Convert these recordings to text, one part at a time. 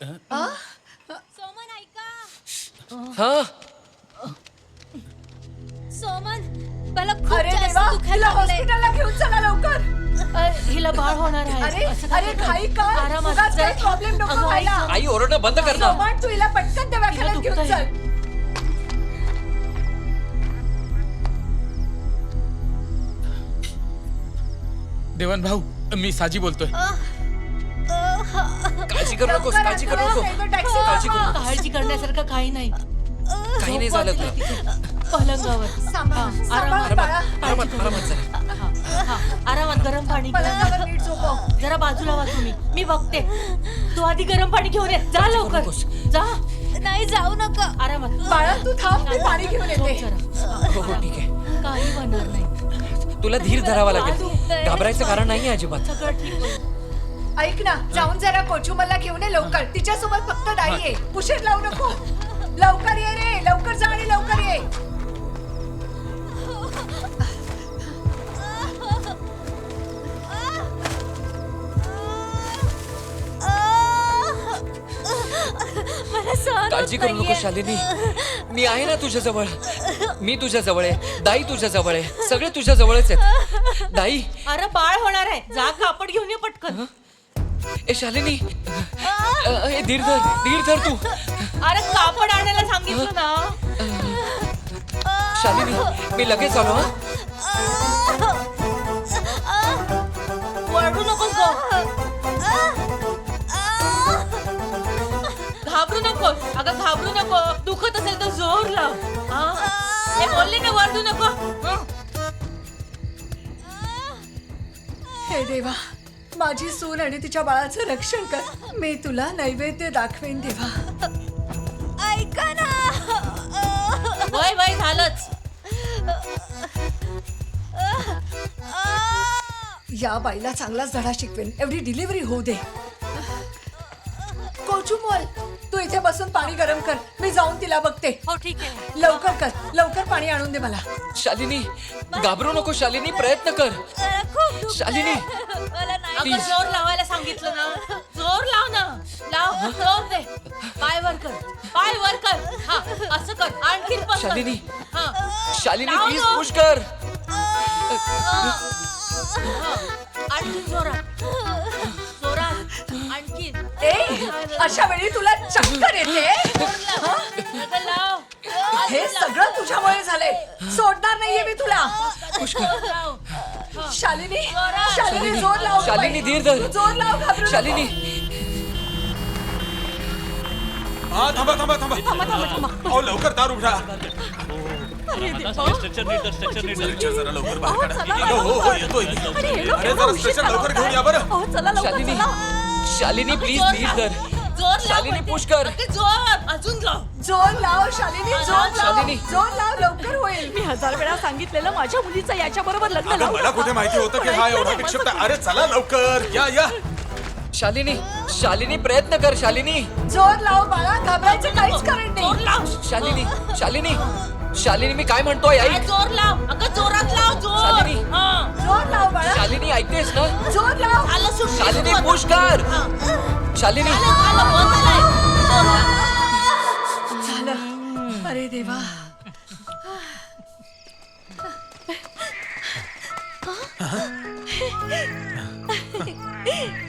सोमन ऐका. हा सोमन मला खूप अरे जास्त देवा, दुखायला हिला लागलंय. हॉस्पिटलला घेऊन चला लवकर. हिला बाळ होणार आहे. अरे असं काय अरे करतो? घाई का? आरामात उगाच जरा- काही प्रॉब्लेम नको अगं, व्हायला. आई, आई ओरडणं बंद कर ना. सोमन, तू हिला पटकन दवाखान्यात घेऊन दुखतंय. चल. देवन भाऊ, मी साजी बोलतोय. काळजी करू नकोस, लवकर काळजी करू आणतो, नको. नाही तर टॅक्सी काळजी करू बोलवा. नको. काळजी करण्यासारखं काही नाही. काही नाही झालं तुला. पलंगावर सांभाळ, सांभाळ आरामात. बाळा. आरामात जरा. आरामात गरम पाणी कर. पलंगावर नीट झोपव. जरा बाजूला वा तुम्ही, मी बघते. तू आधी गरम पाणी घेऊन ये. जा लवकर नकोस. जा. नाही जाऊ नका. आरामात. बाळा तू थांब, मी पाणी घेऊन झोप येते. जरा. हो हो ठीक आहे. काही होणार नाही. तुला धीर धरावा लागेल. घाबरायचं कारण नाही अजिबात. सगळं ठीक होईल. ऐक ना, जाऊन जरा कोचुमलला घेऊन ये लवकर. तिच्यासोबत फक्त डाई आहे. उशीर लावू नको. लवकर ये रे, लवकर जा आणि लवकर ये. मला सहन काळजी होत करू नको नाहीये. शालिनी. मी आहे ना तुझ्या जवळ. मी तुझ्या जवळ आहे. दाई तुझ्या जवळ आहे. सगळे तुझ्या जवळच आहेत. दाई. अरे बाळ होणार आहे. जा कापड घेऊन ये पटकन. ए शालिनी. ए धीर धर तू. अरे कापड आणायला सांगितलं ना. शालिनी मी लगेच आलो. हा वरडू नकोस गो. घाबरू नकोस. अगं घाबरू नको. दुखत असेल तर जोर लाव. हा? हे बोलले ना वरडू नको. हं? हे देवा, माझी सून आणि तिच्या बाळाचं रक्षण कर. मी तुला नैवेद्य दाखवेन देवा. ऐका ना. वय वय झालंच. या बाईला चांगलाच धडा शिकवेन. एवढी डिलिव्हरी होऊ दे. कोचुमल, तू इथे बसून पाणी गरम कर. मी जाऊन तिला बघते. हो ठीक आहे. लवकर कर, लवकर पाणी आणून दे मला. शालिनी घाबरू नको. शालिनी प्रयत्न कर. मला खूप दुखतंय. शालिनी. मला नाही. अगं Please. जोर लावायला सांगितलं ना. जोर लाव ना. लाव. जोर दे. पाय वर कर. पाय वर कर. हा असं कर. आणखीन पसर. शालिनी. हा. शालिनी लाव प्लीज ना. पुश कर. हा. आणखीन जोरात. जोरात. आणखीन. ए, अशा वेळी तुला चक्कर येते. जोर लाव. अगं लाव. हे सगळं तुझ्यामुळे झालंय. सोडणार नाहीये मी तुला. जोर लाव. शालिनी, जोरात. शालिनी जोर लाव. शालिनी, धीर धर. जोर लाव, घाबरू नको. शालिनी. हा थांबा अहो लवकर दार उघडा. स्ट्रेचर जरा लवकर बाहेर काढा. हो येतोय. अरे जरा स्ट्रेचर लवकर घेऊन या बरं. शालिनी. शालिनी प्लीज धीर धर. जोर लाव. शालिनी पुश कर. अगं जोर. अजून लाव. जोर लाव शालिनी, जोर लाव. शालिनी. जोर लाव, लवकर होईल. मी 1000 वेळा सांगितलेलं माझ्या मुलीचं याच्या बरोबर लग्न अगं मला कुठे माहिती होतं की हा एवढा विक्षिप्त. अरे चला लवकर या. शालिनी प्रयत्न कर. शालिनी. जोर लाव बाळा, घाबरायचं काहीच कारण जोर नाही. लाव. शालिनी मी काय म्हणतोय काय ऐक. जोर लाव. अगं जोरात लाव. जोर. शालिनी. हा. जोर लाव बाळा, शालिनी ऐकतेस ना. जोर लाव. झालं सुटली. शालिनी पुश कर. शालिनी. झालं बंद झालंय. जोर लाव. झालं. अरे देवा.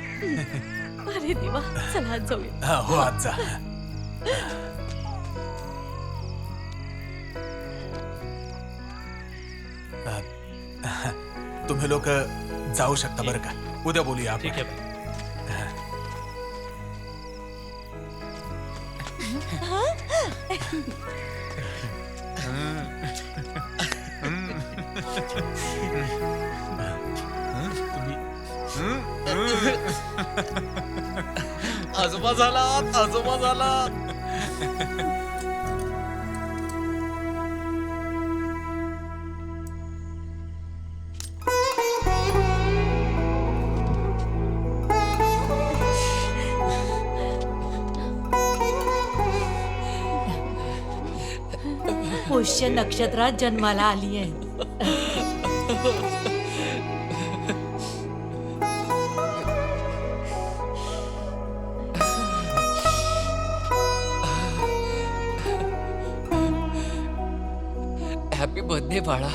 अरे देवा. चला आज जाऊया. हो आज जा. तुम्ही लोक जाऊ शकता बरं का. उद्या बोलूया आपण. ठीक आहे. आजोबा झाला. पुष्य नक्षत्रात जन्माला आली आहे. बर्थडे बाळा.